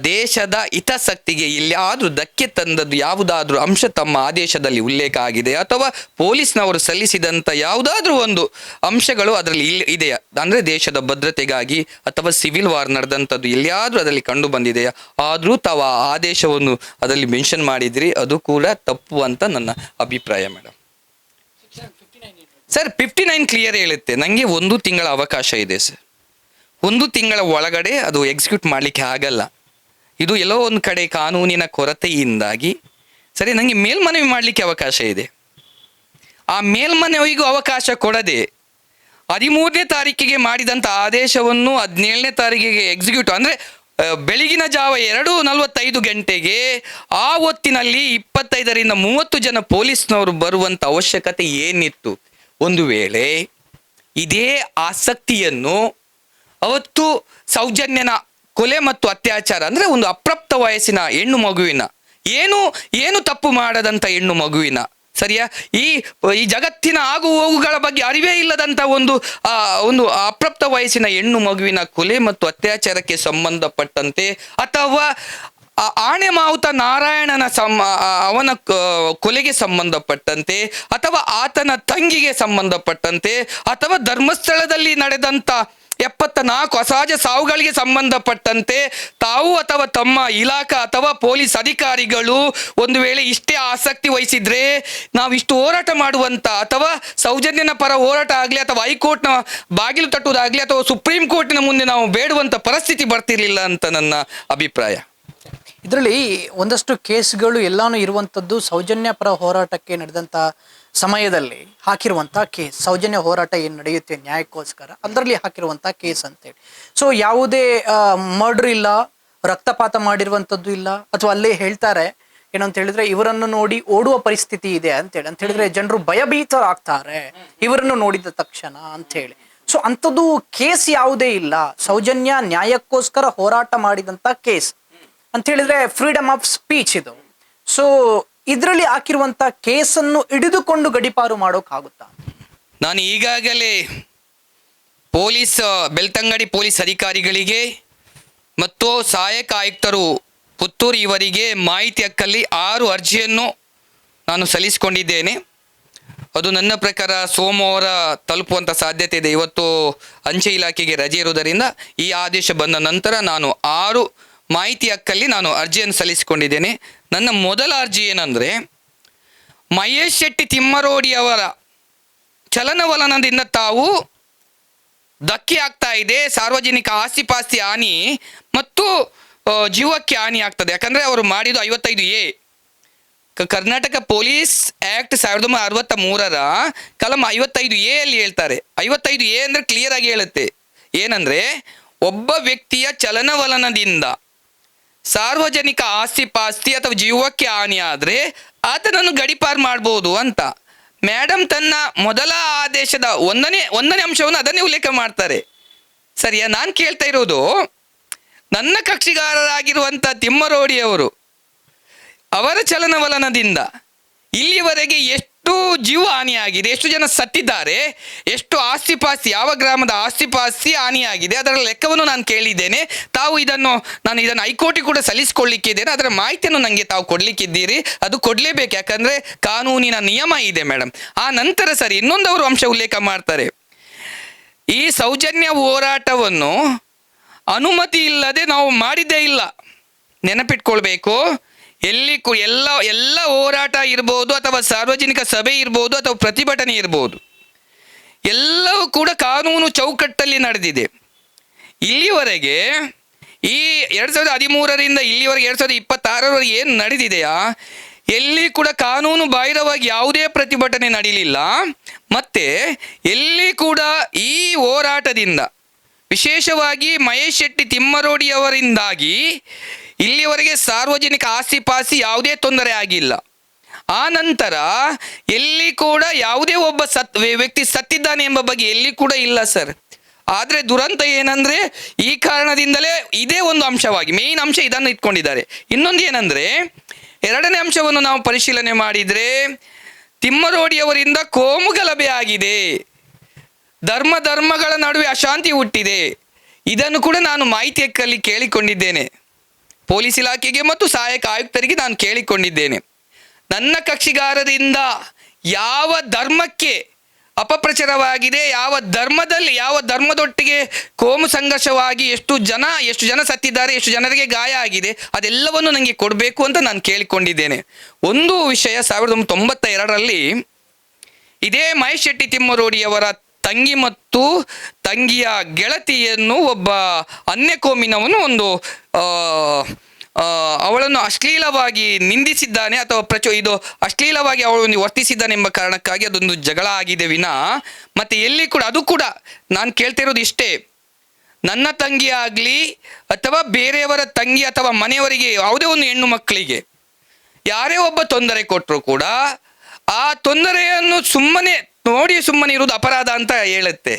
ದೇಶದ ಹಿತಾಸಕ್ತಿಗೆ ಎಲ್ಲಿಯಾದ್ರೂ ಧಕ್ಕೆ ತಂದದ್ದು ಯಾವುದಾದ್ರೂ ಅಂಶ ತಮ್ಮ ಆದೇಶದಲ್ಲಿ ಉಲ್ಲೇಖ ಆಗಿದೆ ಅಥವಾ ಪೊಲೀಸ್ನವರು ಸಲ್ಲಿಸಿದಂಥ ಯಾವುದಾದ್ರೂ ಒಂದು ಅಂಶಗಳು ಅದರಲ್ಲಿ ಇದೆಯಾ ಅಂದರೆ ದೇಶದ ಭದ್ರತೆಗಾಗಿ ಅಥವಾ ಸಿವಿಲ್ ವಾರ್ ನಡೆದಂಥದ್ದು ಎಲ್ಲಿಯಾದ್ರೂ ಅದರಲ್ಲಿ ಕಂಡು ಬಂದಿದೆಯಾ? ಆದರೂ ತಾವು ಆ ಆದೇಶವನ್ನು ಅದರಲ್ಲಿ ಮೆನ್ಷನ್ ಮಾಡಿದ್ರಿ, ಅದು ಕೂಡ ತಪ್ಪು ಅಂತ ನನ್ನ ಅಭಿಪ್ರಾಯ ಮೇಡಮ್. ಸರ್ 59 ಕ್ಲಿಯರ್ ಹೇಳುತ್ತೆ, ನನಗೆ 1 ತಿಂಗಳ ಅವಕಾಶ ಇದೆ ಸರ್. 1 ತಿಂಗಳ ಒಳಗಡೆ ಅದು ಎಕ್ಸಿಕ್ಯೂಟ್ ಮಾಡಲಿಕ್ಕೆ ಆಗಲ್ಲ. ಇದು ಎಲ್ಲೋ ಒಂದು ಕಡೆ ಕಾನೂನಿನ ಕೊರತೆಯಿಂದಾಗಿ ಸರಿ ನನಗೆ ಮೇಲ್ಮನವಿ ಮಾಡಲಿಕ್ಕೆ ಅವಕಾಶ ಇದೆ. ಆ ಮೇಲ್ಮನವಿಗೂ ಅವಕಾಶ ಕೊಡದೆ 13ನೇ ತಾರೀಕಿಗೆ ಮಾಡಿದಂಥ ಆದೇಶವನ್ನು 17ನೇ ತಾರೀಕಿಗೆ ಎಕ್ಸಿಕ್ಯೂಟ್ ಅಂದರೆ ಬೆಳಗಿನ ಜಾವ 2:45 ಗಂಟೆಗೆ ಆ ಹೊತ್ತಿನಲ್ಲಿ 25ರಿಂದ 30 ಜನ ಪೊಲೀಸ್ನವರು ಬರುವಂಥ ಅವಶ್ಯಕತೆ ಏನಿತ್ತು? ಒಂದು ವೇಳೆ ಇದೇ ಆಸಕ್ತಿಯನ್ನು ಅವತ್ತು ಸೌಜನ್ಯನ ಕೊಲೆ ಮತ್ತು ಅತ್ಯಾಚಾರ ಅಂದರೆ ಒಂದು ಅಪ್ರಾಪ್ತ ವಯಸ್ಸಿನ ಹೆಣ್ಣು ಮಗುವಿನ ಏನು ತಪ್ಪು ಮಾಡದಂಥ ಹೆಣ್ಣು ಮಗುವಿನ ಸರಿಯಾ ಈ ಜಗತ್ತಿನ ಆಗು ಹೋಗುಗಳ ಬಗ್ಗೆ ಅರಿವೇ ಇಲ್ಲದಂಥ ಒಂದು ಅಪ್ರಾಪ್ತ ವಯಸ್ಸಿನ ಹೆಣ್ಣು ಮಗುವಿನ ಕೊಲೆ ಮತ್ತು ಅತ್ಯಾಚಾರಕ್ಕೆ ಸಂಬಂಧಪಟ್ಟಂತೆ ಅಥವಾ ಆಣೆ ಮಾವುತ ನಾರಾಯಣನ ಅವನ ಕೊಲೆಗೆ ಸಂಬಂಧಪಟ್ಟಂತೆ ಅಥವಾ ಆತನ ತಂಗಿಗೆ ಸಂಬಂಧಪಟ್ಟಂತೆ ಅಥವಾ ಧರ್ಮಸ್ಥಳದಲ್ಲಿ ನಡೆದಂಥ 74 ಅಸಹಜ ಸಾವುಗಳಿಗೆ ಸಂಬಂಧಪಟ್ಟಂತೆ ತಾವು ಅಥವಾ ತಮ್ಮ ಇಲಾಖಾ ಅಥವಾ ಪೊಲೀಸ್ ಅಧಿಕಾರಿಗಳು ಒಂದು ವೇಳೆ ಇಷ್ಟೇ ಆಸಕ್ತಿ ವಹಿಸಿದ್ರೆ ನಾವಿಷ್ಟು ಹೋರಾಟ ಮಾಡುವಂತ ಅಥವಾ ಸೌಜನ್ಯನ ಪರ ಹೋರಾಟ ಆಗಲಿ ಅಥವಾ ಹೈಕೋರ್ಟ್ನ ಬಾಗಿಲು ತಟ್ಟುವುದಾಗಲಿ ಅಥವಾ ಸುಪ್ರೀಂ ಕೋರ್ಟಿನ ಮುಂದೆ ನಾವು ಬೇಡುವಂತ ಪರಿಸ್ಥಿತಿ ಬರ್ತಿರ್ಲಿಲ್ಲ ಅಂತ ನನ್ನ ಅಭಿಪ್ರಾಯ.
ಇದರಲ್ಲಿ ಒಂದಷ್ಟು ಕೇಸ್ಗಳು ಎಲ್ಲಾನು ಇರುವಂಥದ್ದು ಸೌಜನ್ಯ ಪರ ಹೋರಾಟಕ್ಕೆ ನಡೆದಂಥ ಸಮಯದಲ್ಲಿ ಹಾಕಿರುವಂಥ ಕೇಸ್. ಸೌಜನ್ಯ ಹೋರಾಟ ಏನು ನಡೆಯುತ್ತೆ ನ್ಯಾಯಕ್ಕೋಸ್ಕರ ಅದರಲ್ಲಿ ಹಾಕಿರುವಂಥ ಕೇಸ್ ಅಂತೇಳಿ. ಸೊ ಯಾವುದೇ ಮರ್ಡರ್ ಇಲ್ಲ, ರಕ್ತಪಾತ ಮಾಡಿರುವಂಥದ್ದು ಇಲ್ಲ. ಅಥವಾ ಅಲ್ಲೇ ಹೇಳ್ತಾರೆ ಏನಂತ ಹೇಳಿದ್ರೆ ಇವರನ್ನು ನೋಡಿ ಓಡುವ ಪರಿಸ್ಥಿತಿ ಇದೆ ಅಂತ ಹೇಳಿದ್ರೆ ಜನರು ಭಯಭೀತರಾಗ್ತಾರೆ ಇವರನ್ನು ನೋಡಿದ ತಕ್ಷಣ ಅಂತ ಹೇಳಿ. ಸೊ ಅಂಥದ್ದು ಕೇಸ್ ಯಾವುದೇ ಇಲ್ಲ. ಸೌಜನ್ಯ ನ್ಯಾಯಕ್ಕೋಸ್ಕರ ಹೋರಾಟ ಮಾಡಿದಂಥ ಕೇಸ್ ಅಂತ ಹೇಳಿದ್ರೆ ಫ್ರೀಡಮ್ ಆಫ್ ಸ್ಪೀಚ್ ಇದು. ಸೊ ಇದರಲ್ಲಿ ಹಾಕಿರುವಂತ ಕೇಸನ್ನು ಹಿಡಿದುಕೊಂಡು ಗಡಿಪಾರು ಮಾಡೋಕ್ಕಾಗುತ್ತಾ?
ನಾನು ಈಗಾಗಲೇ ಬೆಳ್ತಂಗಡಿ ಪೊಲೀಸ್ ಅಧಿಕಾರಿಗಳಿಗೆ ಮತ್ತು ಸಹಾಯಕ ಆಯುಕ್ತರು ಪುತ್ತೂರು ಇವರಿಗೆ ಮಾಹಿತಿ ಹಕ್ಕಲ್ಲಿ 6 ಅರ್ಜಿಯನ್ನು ನಾನು ಸಲ್ಲಿಸಿಕೊಂಡಿದ್ದೇನೆ. ಅದು ನನ್ನ ಪ್ರಕಾರ ಸೋಮವಾರ ತಲುಪುವಂಥ ಸಾಧ್ಯತೆ ಇದೆ. ಇವತ್ತು ಅಂಚೆ ಇಲಾಖೆಗೆ ರಜೆ ಇರುವುದರಿಂದ ಈ ಆದೇಶ ಬಂದ ನಂತರ ನಾನು 6 ಮಾಹಿತಿ ಹಕ್ಕಲ್ಲಿ ನಾನು ಅರ್ಜಿಯನ್ನು ಸಲ್ಲಿಸಿಕೊಂಡಿದ್ದೇನೆ. ನನ್ನ ಮೊದಲ ಅರ್ಜಿ ಏನಂದರೆ, ಮಹೇಶ್ ಶೆಟ್ಟಿ ತಿಮ್ಮರೋಡಿ ಅವರ ಚಲನವಲನದಿಂದ ತಾವು ಧಕ್ಕೆ ಆಗ್ತಾ ಇದೆ, ಸಾರ್ವಜನಿಕ ಆಸ್ತಿಪಾಸ್ತಿ ಹಾನಿ ಮತ್ತು ಜೀವಕ್ಕೆ ಹಾನಿ ಆಗ್ತದೆ. ಯಾಕಂದರೆ ಅವರು ಮಾಡಿದ್ದು 55A ಕರ್ನಾಟಕ ಪೊಲೀಸ್ ಆ್ಯಕ್ಟ್ 1963ರ ಕಲಂ 55A ಅಲ್ಲಿ ಹೇಳ್ತಾರೆ. 55A ಅಂದರೆ ಕ್ಲಿಯರ್ ಆಗಿ ಹೇಳುತ್ತೆ ಏನಂದರೆ, ಒಬ್ಬ ವ್ಯಕ್ತಿಯ ಚಲನವಲನದಿಂದ ಸಾರ್ವಜನಿಕ ಆಸ್ತಿಪಾಸ್ತಿ ಅಥವಾ ಜೀವಕ್ಕೆ ಹಾನಿ ಆದರೆ ಆತನನ್ನು ಗಡಿಪಾರು ಮಾಡ್ಬೋದು ಅಂತ. ಮೇಡಮ್ ತನ್ನ ಮೊದಲ ಆದೇಶದ ಒಂದನೇ ಅಂಶವನ್ನು ಅದನ್ನೇ ಉಲ್ಲೇಖ ಮಾಡ್ತಾರೆ. ಸರಿಯಾ? ನಾನು ಕೇಳ್ತಾ ಇರೋದು, ನನ್ನ ಕಕ್ಷಿಗಾರರಾಗಿರುವಂಥ ತಿಮ್ಮರೋಡಿಯವರು ಅವರ ಚಲನವಲನದಿಂದ ಇಲ್ಲಿವರೆಗೆ ಎಷ್ಟು ಜೀವ ಹಾನಿಯಾಗಿದೆ, ಎಷ್ಟು ಜನ ಸತ್ತಿದ್ದಾರೆ, ಎಷ್ಟು ಆಸ್ತಿಪಾಸ್ತಿ, ಯಾವ ಗ್ರಾಮದ ಆಸ್ತಿಪಾಸ್ತಿ ಹಾನಿಯಾಗಿದೆ, ಅದರ ಲೆಕ್ಕವನ್ನು ನಾನು ಕೇಳಿದ್ದೇನೆ. ತಾವು ಇದನ್ನು ಹೈಕೋರ್ಟಿಗೆ ಕೂಡ ಸಲ್ಲಿಸಿಕೊಳ್ಳಿಕ್ಕಿದ್ದೇನೆ. ಅದರ ಮಾಹಿತಿಯನ್ನು ನನಗೆ ತಾವು ಕೊಡ್ಲಿಕ್ಕಿದ್ದೀರಿ, ಅದು ಕೊಡಲೇಬೇಕು, ಯಾಕಂದರೆ ಕಾನೂನಿನ ನಿಯಮ ಇದೆ ಮೇಡಮ್. ಆ ನಂತರ ಸರಿ ಇನ್ನೊಂದವರು ಅಂಶ ಉಲ್ಲೇಖ ಮಾಡ್ತಾರೆ, ಈ ಸೌಜನ್ಯ ಹೋರಾಟವನ್ನು ಅನುಮತಿ ಇಲ್ಲದೆ ನಾವು ಮಾಡಿದ್ದೇ ಇಲ್ಲ. ನೆನಪಿಟ್ಕೊಳ್ಬೇಕು, ಎಲ್ಲ ಹೋರಾಟ ಇರ್ಬೋದು ಅಥವಾ ಸಾರ್ವಜನಿಕ ಸಭೆ ಇರ್ಬೋದು ಅಥವಾ ಪ್ರತಿಭಟನೆ ಇರ್ಬೋದು, ಎಲ್ಲವೂ ಕೂಡ ಕಾನೂನು ಚೌಕಟ್ಟಲ್ಲಿ ನಡೆದಿದೆ. ಇಲ್ಲಿವರೆಗೆ ಈ 2013ರಿಂದ ಇಲ್ಲಿವರೆಗೆ 2026ರವರೆಗೆ ಏನು ನಡೆದಿದೆಯಾ, ಎಲ್ಲಿ ಕೂಡ ಕಾನೂನು ಬಾಹಿರವಾಗಿ ಯಾವುದೇ ಪ್ರತಿಭಟನೆ ನಡೀಲಿಲ್ಲ. ಮತ್ತು ಎಲ್ಲಿ ಕೂಡ ಈ ಹೋರಾಟದಿಂದ ವಿಶೇಷವಾಗಿ ಮಹೇಶ್ ಶೆಟ್ಟಿ ತಿಮ್ಮರೋಡಿ ಅವರಿಂದಾಗಿ ಇಲ್ಲಿವರೆಗೆ ಸಾರ್ವಜನಿಕ ಆಸ್ತಿಪಾಸ್ತಿ ಯಾವುದೇ ತೊಂದರೆ ಆಗಿಲ್ಲ. ಆ ನಂತರ ಎಲ್ಲಿ ಕೂಡ ಯಾವುದೇ ಒಬ್ಬ ವ್ಯಕ್ತಿ ಸತ್ತಿದ್ದಾನೆ ಎಂಬ ಬಗ್ಗೆ ಎಲ್ಲಿ ಕೂಡ ಇಲ್ಲ ಸರ್. ಆದರೆ ದುರಂತ ಏನಂದರೆ, ಈ ಕಾರಣದಿಂದಲೇ ಇದೇ ಒಂದು ಅಂಶವಾಗಿ ಮೇಯ್ನ್ ಅಂಶ ಇದನ್ನು ಇಟ್ಕೊಂಡಿದ್ದಾರೆ. ಇನ್ನೊಂದು ಏನಂದರೆ, 2ನೇ ಅಂಶವನ್ನು ನಾವು ಪರಿಶೀಲನೆ ಮಾಡಿದರೆ, ತಿಮ್ಮರೋಡಿಯವರಿಂದ ಕೋಮು ಗಲಭೆ ಆಗಿದೆ, ಧರ್ಮಗಳ ನಡುವೆ ಅಶಾಂತಿ ಹುಟ್ಟಿದೆ. ಇದನ್ನು ಕೂಡ ನಾನು ಮಾಹಿತಿ ಹಕ್ಕಲ್ಲಿ ಕೇಳಿಕೊಂಡಿದ್ದೇನೆ. ಪೊಲೀಸ್ ಇಲಾಖೆಗೆ ಮತ್ತು ಸಹಾಯಕ ಆಯುಕ್ತರಿಗೆ ನಾನು ಕೇಳಿಕೊಂಡಿದ್ದೇನೆ. ನನ್ನ ಕಕ್ಷಿಗಾರರಿಂದ ಯಾವ ಧರ್ಮಕ್ಕೆ ಅಪಪ್ರಚಾರವಾಗಿದೆ, ಯಾವ ಧರ್ಮದೊಟ್ಟಿಗೆ ಕೋಮು ಸಂಘರ್ಷವಾಗಿ ಎಷ್ಟು ಜನ ಸತ್ತಿದ್ದಾರೆ, ಎಷ್ಟು ಜನರಿಗೆ ಗಾಯ ಆಗಿದೆ, ಅದೆಲ್ಲವನ್ನು ನನಗೆ ಕೊಡಬೇಕು ಅಂತ ನಾನು ಕೇಳಿಕೊಂಡಿದ್ದೇನೆ. ಒಂದು ವಿಷಯ, 1992ರಲ್ಲಿ ಇದೇ ಮಹೇಶ್ ಶೆಟ್ಟಿ ತಿಮ್ಮರೋಡಿಯವರ ತಂಗಿ ಮತ್ತು ತಂಗಿಯ ಗೆಳತಿಯನ್ನು ಒಬ್ಬ ಅನ್ಯ ಕೋಮಿನವನು ಅವಳನ್ನು ಅಶ್ಲೀಲವಾಗಿ ನಿಂದಿಸಿದ್ದಾನೆ ಅಥವಾ ಅಶ್ಲೀಲವಾಗಿ ಅವಳನ್ನು ವರ್ತಿಸಿದ್ದಾನೆ ಎಂಬ ಕಾರಣಕ್ಕಾಗಿ ಅದೊಂದು ಜಗಳ ಆಗಿದೆ ವಿನ ಮತ್ತೆ ಎಲ್ಲಿ ಕೂಡ ಅದು ಕೂಡ ನಾನು ಕೇಳ್ತಿರೋದು ಇಷ್ಟೇ, ನನ್ನ ತಂಗಿ ಆಗಲಿ ಅಥವಾ ಬೇರೆಯವರ ತಂಗಿ ಅಥವಾ ಮನೆಯವರಿಗೆ ಯಾವುದೇ ಒಂದು ಹೆಣ್ಣು ಮಕ್ಕಳಿಗೆ ಯಾರೇ ಒಬ್ಬ ತೊಂದರೆ ಕೊಟ್ಟರು ಕೂಡ ಆ ತೊಂದರೆಯನ್ನು ಸುಮ್ಮನೆ ಇರುವುದು ಅಪರಾಧ ಅಂತ ಹೇಳುತ್ತೆ.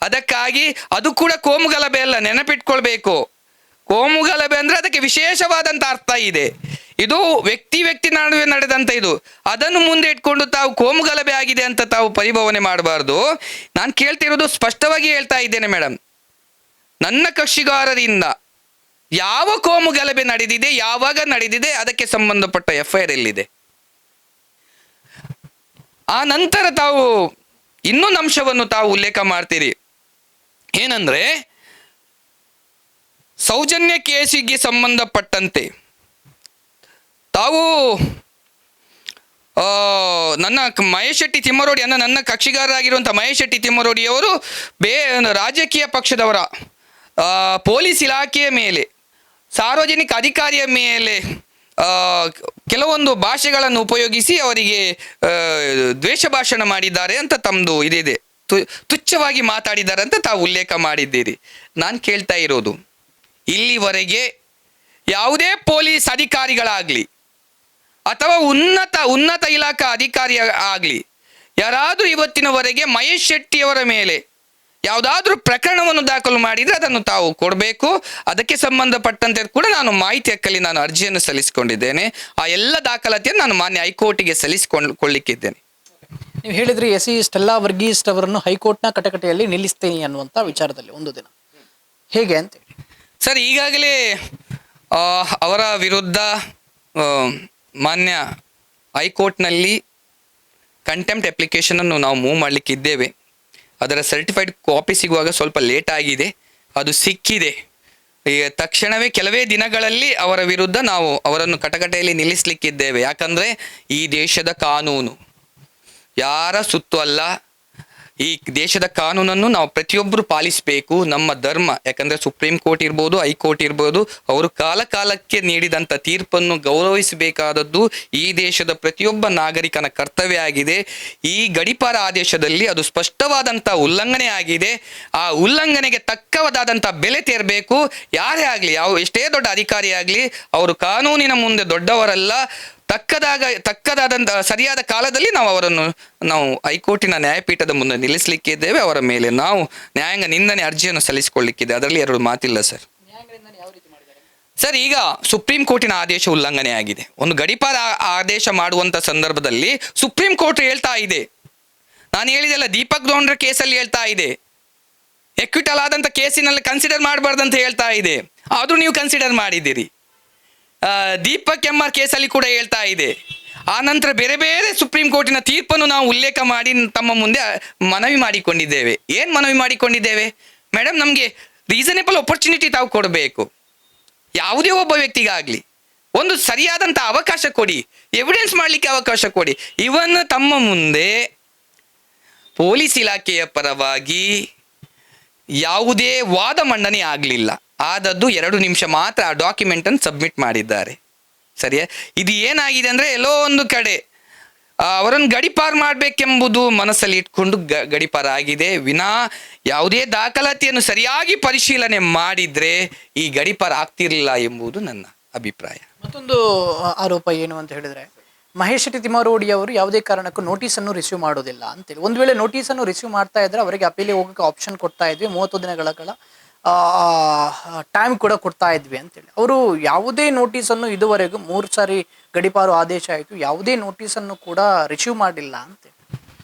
ಅದಕ್ಕಾಗಿ ಅದು ಕೂಡ ಕೋಮುಗಲಭೆ ಅಲ್ಲ, ನೆನಪಿಟ್ಕೊಳ್ಬೇಕು. ಕೋಮುಗಲಭೆ ಅಂದ್ರೆ ಅದಕ್ಕೆ ವಿಶೇಷವಾದಂಥ ಅರ್ಥ ಇದೆ. ಇದು ವ್ಯಕ್ತಿ ನಡುವೆ ನಡೆದಂಥ ಇದು. ಅದನ್ನು ಮುಂದೆ ಇಟ್ಕೊಂಡು ತಾವು ಕೋಮುಗಲಭೆ ಆಗಿದೆ ಅಂತ ತಾವು ಪರಿಭಾವನೆ ಮಾಡಬಾರ್ದು. ನಾನು ಕೇಳ್ತಿರೋದು ಸ್ಪಷ್ಟವಾಗಿ ಹೇಳ್ತಾ ಇದ್ದೇನೆ ಮೇಡಮ್, ನನ್ನ ಕಕ್ಷಿಗಾರರಿಂದ ಯಾವ ಕೋಮು ಗಲಭೆ ನಡೆದಿದೆ, ಯಾವಾಗ ನಡೆದಿದೆ, ಅದಕ್ಕೆ ಸಂಬಂಧಪಟ್ಟ FIR ಎಲ್ಲಿದೆ. ಆ ನಂತರ ತಾವು ಇನ್ನೊಂದು ಅಂಶವನ್ನು ತಾವು ಉಲ್ಲೇಖ ಮಾಡ್ತೀರಿ. ಏನಂದ್ರೆ ಸೌಜನ್ಯ ಕೇಸಿಗೆ ಸಂಬಂಧಪಟ್ಟಂತೆ ತಾವು ನನ್ನ ಮಹೇಶ್ ಶೆಟ್ಟಿ ತಿಮ್ಮರೋಡಿ ನನ್ನ ಕಕ್ಷಿಗಾರರಾಗಿರುವಂಥ ಮಹೇಶ್ ಶೆಟ್ಟಿ ತಿಮ್ಮರೋಡಿ ಅವರು ರಾಜಕೀಯ ಪಕ್ಷದವರ ಪೊಲೀಸ್ ಇಲಾಖೆಯ ಮೇಲೆ, ಸಾರ್ವಜನಿಕ ಅಧಿಕಾರಿಯ ಮೇಲೆ ಕೆಲವೊಂದು ಭಾಷೆಗಳನ್ನು ಉಪಯೋಗಿಸಿ ಅವರಿಗೆ ದ್ವೇಷ ಭಾಷಣ ಮಾಡಿದ್ದಾರೆ ಅಂತ ತಮ್ಮದು ಇದಿದೆ, ತುಚ್ಛವಾಗಿ ಮಾತಾಡಿದ್ದಾರೆ ಅಂತ ತಾವು ಉಲ್ಲೇಖ ಮಾಡಿದ್ದೀರಿ. ನಾನು ಕೇಳ್ತಾ ಇರೋದು, ಇಲ್ಲಿವರೆಗೆ ಯಾವುದೇ ಪೊಲೀಸ್ ಅಧಿಕಾರಿಗಳಾಗಲಿ ಅಥವಾ ಉನ್ನತ ಇಲಾಖಾ ಅಧಿಕಾರಿ ಆಗಲಿ ಯಾರಾದರೂ ಇವತ್ತಿನವರೆಗೆ ಮಹೇಶ್ ಶೆಟ್ಟಿಯವರ ಮೇಲೆ ಯಾವುದಾದ್ರೂ ಪ್ರಕರಣವನ್ನು ದಾಖಲು ಮಾಡಿದರೆ ಅದನ್ನು ತಾವು ಕೊಡಬೇಕು. ಅದಕ್ಕೆ ಸಂಬಂಧಪಟ್ಟಂತೆ ಕೂಡ ನಾನು ಮಾಹಿತಿ ಹಕ್ಕಲ್ಲಿ ನಾನು ಅರ್ಜಿಯನ್ನು ಸಲ್ಲಿಸಿಕೊಂಡಿದ್ದೇನೆ. ಆ ಎಲ್ಲ ದಾಖಲಾತಿಯನ್ನು ನಾನು ಮಾನ್ಯ ಹೈಕೋರ್ಟಿಗೆ ಸಲ್ಲಿಸಿಕೊಳ್ಳಿಕ್ಕಿದ್ದೇನೆ.
ನೀವು ಹೇಳಿದ್ರಿ ಎಸ್ ಸ್ಟೆಲ್ಲಾ ವರ್ಗೀಸ್ ಅವರನ್ನು ಹೈಕೋರ್ಟ್ನ ಕಟಕಟೆಯಲ್ಲಿ ನಿಲ್ಲಿಸ್ತೀನಿ ಅನ್ನುವಂಥ ವಿಚಾರದಲ್ಲಿ ಒಂದು ದಿನ ಹೇಗೆ ಅಂತ ಹೇಳಿ.
ಸರ್, ಈಗಾಗಲೇ ಅವರ ವಿರುದ್ಧ ಮಾನ್ಯ ಹೈಕೋರ್ಟ್ನಲ್ಲಿ ಕಂಟೆಂಪ್ಟ್ ಅಪ್ಲಿಕೇಶನನ್ನು ನಾವು ಮೂವ್ ಮಾಡಲಿಕ್ಕಿದ್ದೇವೆ. ಅದರ ಸರ್ಟಿಫೈಡ್ ಕಾಪಿ ಸಿಗುವಾಗ ಸ್ವಲ್ಪ ಲೇಟ್ ಆಗಿದೆ, ಅದು ಸಿಕ್ಕಿದೆ. ತಕ್ಷಣವೇ ಕೆಲವೇ ದಿನಗಳಲ್ಲಿ ಅವರ ವಿರುದ್ಧ ನಾವು ಅವರನ್ನು ಕಟಕಟೆಯಲ್ಲಿ ನಿಲ್ಲಿಸಲಿಕ್ಕಿದ್ದೇವೆ. ಯಾಕಂದರೆ ಈ ದೇಶದ ಕಾನೂನು ಯಾರ ಸುತ್ತು ಅಲ್ಲ, ಈ ದೇಶದ ಕಾನೂನನ್ನು ನಾವು ಪ್ರತಿಯೊಬ್ಬರು ಪಾಲಿಸಬೇಕು. ನಮ್ಮ ಧರ್ಮ, ಯಾಕಂದರೆ ಸುಪ್ರೀಂ ಕೋರ್ಟ್ ಇರ್ಬೋದು, ಹೈಕೋರ್ಟ್ ಇರ್ಬೋದು, ಅವರು ಕಾಲಕ್ಕೆ ನೀಡಿದಂಥ ತೀರ್ಪನ್ನು ಗೌರವಿಸಬೇಕಾದದ್ದು ಈ ದೇಶದ ಪ್ರತಿಯೊಬ್ಬ ನಾಗರಿಕನ ಕರ್ತವ್ಯ ಆಗಿದೆ. ಈ ಗಡೀಪಾರ ಆದೇಶದಲ್ಲಿ ಅದು ಸ್ಪಷ್ಟವಾದಂಥ ಉಲ್ಲಂಘನೆ ಆಗಿದೆ. ಆ ಉಲ್ಲಂಘನೆಗೆ ತಕ್ಕವಾದಂಥ ಬೆಲೆ ತೆರಬೇಕು. ಯಾರೇ ಆಗಲಿ, ಎಷ್ಟೇ ದೊಡ್ಡ ಅಧಿಕಾರಿ ಆಗಲಿ, ಅವರು ಕಾನೂನಿನ ಮುಂದೆ ದೊಡ್ಡವರಲ್ಲ. ತಕ್ಕದಾದಂಥ ಸರಿಯಾದ ಕಾಲದಲ್ಲಿ ನಾವು ಹೈಕೋರ್ಟಿನ ನ್ಯಾಯಪೀಠದ ಮುಂದೆ ನಿಲ್ಲಿಸಲಿಕ್ಕಿದ್ದೇವೆ. ಅವರ ಮೇಲೆ ನಾವು ನ್ಯಾಯಾಂಗ ನಿಂದನೆ ಅರ್ಜಿಯನ್ನು ಸಲ್ಲಿಸಿಕೊಳ್ಳಿಕ್ಕಿದೆ. ಅದರಲ್ಲಿ ಎರಡು ಮಾತಿಲ್ಲ ಸರ್. ಸರ್, ಈಗ ಸುಪ್ರೀಂ ಕೋರ್ಟಿನ ಆದೇಶ ಉಲ್ಲಂಘನೆ ಆಗಿದೆ. ಒಂದು ಗಡೀಪಾರ ಆದೇಶ ಮಾಡುವಂಥ ಸಂದರ್ಭದಲ್ಲಿ ಸುಪ್ರೀಂ ಕೋರ್ಟ್ ಹೇಳ್ತಾ ಇದೆ, ನಾನು ಹೇಳಿದೆಲ್ಲ ದೀಪಕ್ ದೋಂಡ್ರ ಕೇಸಲ್ಲಿ ಹೇಳ್ತಾ ಇದೆ, ಎಕ್ವಿಟಲ್ ಆದಂಥ ಕೇಸಿನಲ್ಲಿ ಕನ್ಸಿಡರ್ ಮಾಡಬಾರ್ದಂತ ಹೇಳ್ತಾ ಇದೆ. ಆದರೂ ನೀವು ಕನ್ಸಿಡರ್ ಮಾಡಿದ್ದೀರಿ. ದೀಪಕ್ MR ಕೇಸಲ್ಲಿ ಕೂಡ ಹೇಳ್ತಾ ಇದೆ. ಆ ನಂತರ ಬೇರೆ ಬೇರೆ ಸುಪ್ರೀಂ ಕೋರ್ಟಿನ ತೀರ್ಪನ್ನು ನಾವು ಉಲ್ಲೇಖ ಮಾಡಿ ತಮ್ಮ ಮುಂದೆ ಮನವಿ ಮಾಡಿಕೊಂಡಿದ್ದೇವೆ. ಏನು ಮನವಿ ಮಾಡಿಕೊಂಡಿದ್ದೇವೆ ಮೇಡಮ್? ನಮಗೆ ರೀಸನೇಬಲ್ ಆಪರ್ಚುನಿಟಿ ತಾವು ಕೊಡಬೇಕು. ಯಾವುದೇ ಒಬ್ಬ ವ್ಯಕ್ತಿಗಾಗಲಿ ಒಂದು ಸರಿಯಾದಂಥ ಅವಕಾಶ ಕೊಡಿ, ಎವಿಡೆನ್ಸ್ ಮಾಡಲಿಕ್ಕೆ ಅವಕಾಶ ಕೊಡಿ. ಇವನ್ ತಮ್ಮ ಮುಂದೆ ಪೊಲೀಸ್ ಇಲಾಖೆಯ ಪರವಾಗಿ ಯಾವುದೇ ವಾದ ಮಂಡನೆ ಆಗಲಿಲ್ಲ. ಆದದ್ದು 2 ನಿಮಿಷ ಮಾತ್ರ ಆ ಡಾಕ್ಯುಮೆಂಟನ್ನು ಸಬ್ಮಿಟ್ ಮಾಡಿದ್ದಾರೆ. ಸರಿಯಾ? ಇದು ಏನಾಗಿದೆ ಅಂದರೆ, ಎಲ್ಲೋ ಒಂದು ಕಡೆ ಅವರನ್ನು ಗಡೀಪಾರು ಮಾಡಬೇಕೆಂಬುದು ಮನಸ್ಸಲ್ಲಿ ಇಟ್ಕೊಂಡು ಗಡೀಪಾರ ಆಗಿದೆ. ವಿನಾ ಯಾವುದೇ ದಾಖಲಾತಿಯನ್ನು ಸರಿಯಾಗಿ ಪರಿಶೀಲನೆ ಮಾಡಿದರೆ ಈ ಗಡೀಪಾರ ಆಗ್ತಿರಲಿಲ್ಲ ಎಂಬುದು ನನ್ನ ಅಭಿಪ್ರಾಯ.
ಮತ್ತೊಂದು ಆರೋಪ ಏನು ಅಂತ ಹೇಳಿದರೆ, ಮಹೇಶ್ ಶೆಟ್ಟಿ ತಿಮ್ಮರೋಡಿ ಅವರು ಯಾವುದೇ ಕಾರಣಕ್ಕೂ ನೋಟಿಸನ್ನು ರಿಸೀವ್ ಮಾಡೋದಿಲ್ಲ ಅಂತೇಳಿ. ಒಂದು ವೇಳೆ ನೋಟಿಸನ್ನು ರಿಸೀವ್ ಮಾಡ್ತಾ ಇದ್ರೆ ಅವರಿಗೆ ಅಪೀಲಿಗೆ ಹೋಗೋಕ್ಕೆ ಆಪ್ಷನ್ ಕೊಡ್ತಾ ಇದ್ವಿ, 30 ದಿನಗಳ ಕಾಲ ಟೈಮ್ ಕೂಡ ಕೊಡ್ತಾ ಇದ್ವಿ ಅಂತೇಳಿ. ಅವರು ಯಾವುದೇ ನೋಟಿಸನ್ನು ಇದುವರೆಗೂ 3 ಸಾರಿ ಗಡೀಪಾರು ಆದೇಶ ಆಯಿತು, ಯಾವುದೇ ನೋಟಿಸನ್ನು ಕೂಡ ರಿಸೀವ್ ಮಾಡಿಲ್ಲ ಅಂತೇಳಿ.